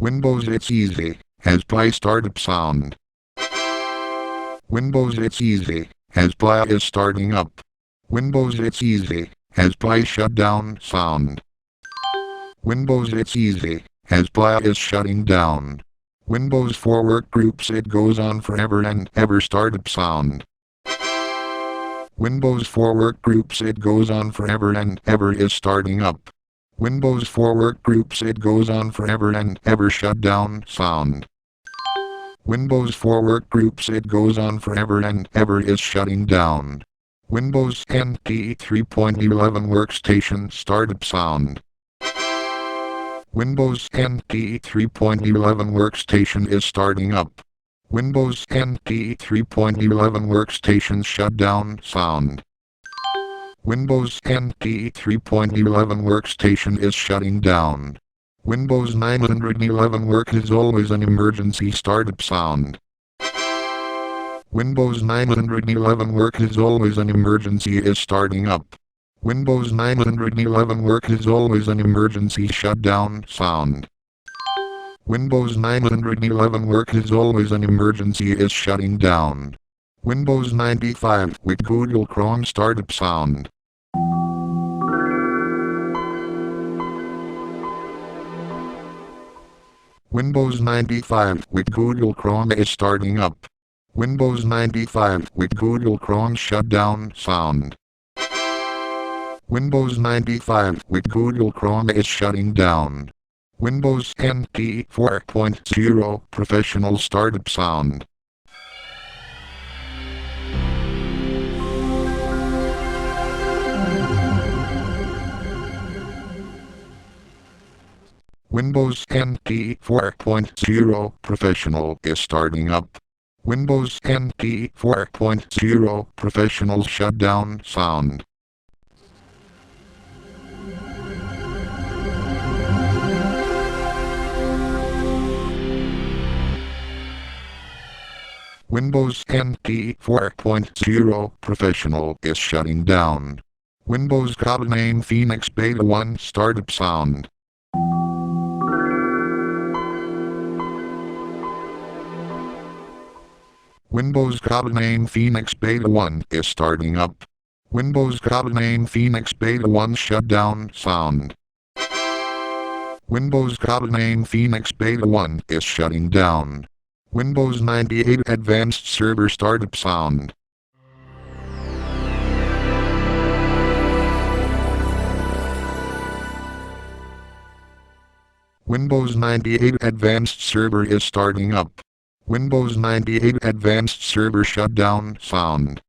Windows it's easy, MSPaint startup sound. Windows it's easy, MSPaint is starting up. Windows it's easy, MSPaint shutdown sound. Windows it's easy, MSPaint is shutting down. Windows for workgroups it goes on forever and ever startup sound. Windows for workgroups it goes on forever and ever is starting up. Windows for workgroups it goes on forever and ever shutdown sound. Windows for workgroups it goes on forever and ever is shutting down. Windows NT 3.11 workstation startup sound. Windows NT 3.11 workstation is starting up. Windows NT 3.11 workstation shutdown sound. Windows NT 3.11 workstation is shutting down. Windows 911 work is always an emergency startup sound. Windows 911 work is always an emergency is starting up. Windows 911 work is always an emergency shutdown sound. Windows 911 work is always an emergency is shutting down. Windows 95 with Google Chrome startup sound. Windows 95 with Google Chrome is starting up. Windows 95 with Google Chrome shutdown sound. Windows 95 with Google Chrome is shutting down. Windows NT 4.0 professional startup sound. Windows NT 4.0 professional is starting up. Windows NT 4.0 professional shutdown sound. Windows NT 4.0 professional is shutting down. Windows codename Phoenix Beta 1 startup sound. Windows codename Phoenix Beta 1 is starting up. Windows codename Phoenix Beta 1 shutdown sound. Windows codename Phoenix Beta 1 is shutting down. Windows 98 Advanced Server startup sound. Windows 98 Advanced Server is starting up. Windows 98 Advanced Server shutdown sound.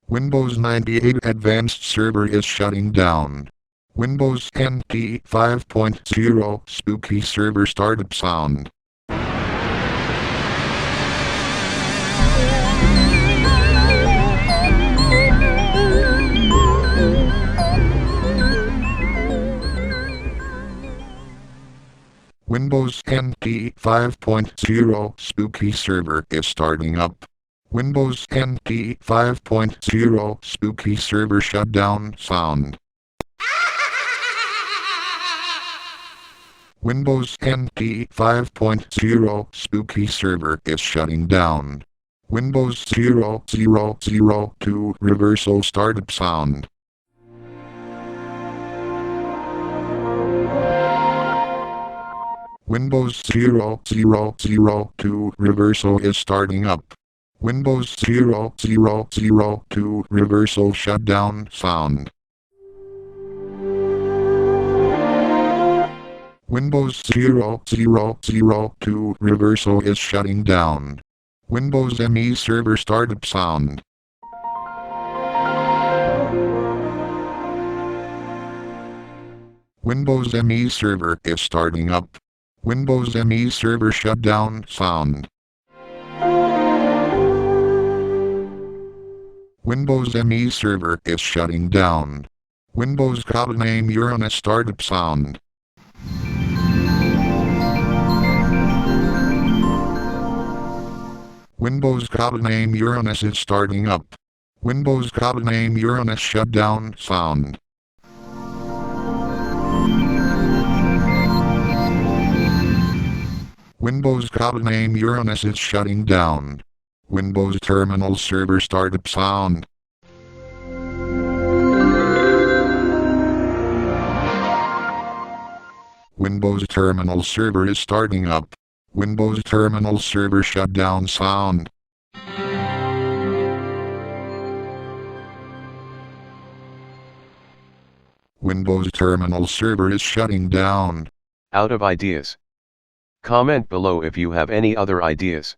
Windows 98 Advanced Server is shutting down. Windows NT 5.0 Spooky Server startup sound. Windows NT 5.0 Spooky Server is starting up. Windows NT 5.0 Spooky Server shutdown sound. Windows NT 5.0 Spooky Server is shutting down. Windows 0002 Reversal startup sound. Windows 0002 Reversal is starting up. Windows 0002 Reversal shutdown sound. Windows 0002 Reversal is shutting down. Windows ME Server startup sound. Windows ME Server is starting up. Windows ME Server shutdown sound. Windows ME Server is shutting down. Windows codename Uranus startup sound. Windows codename Uranus is starting up. Windows codename Uranus shutdown sound. Windows codename Uranus is shutting down. Windows Terminal Server startup sound. Windows Terminal Server is starting up. Windows Terminal Server shutdown sound. Windows Terminal Server is shutting down. Out of ideas. Comment below if you have any other ideas.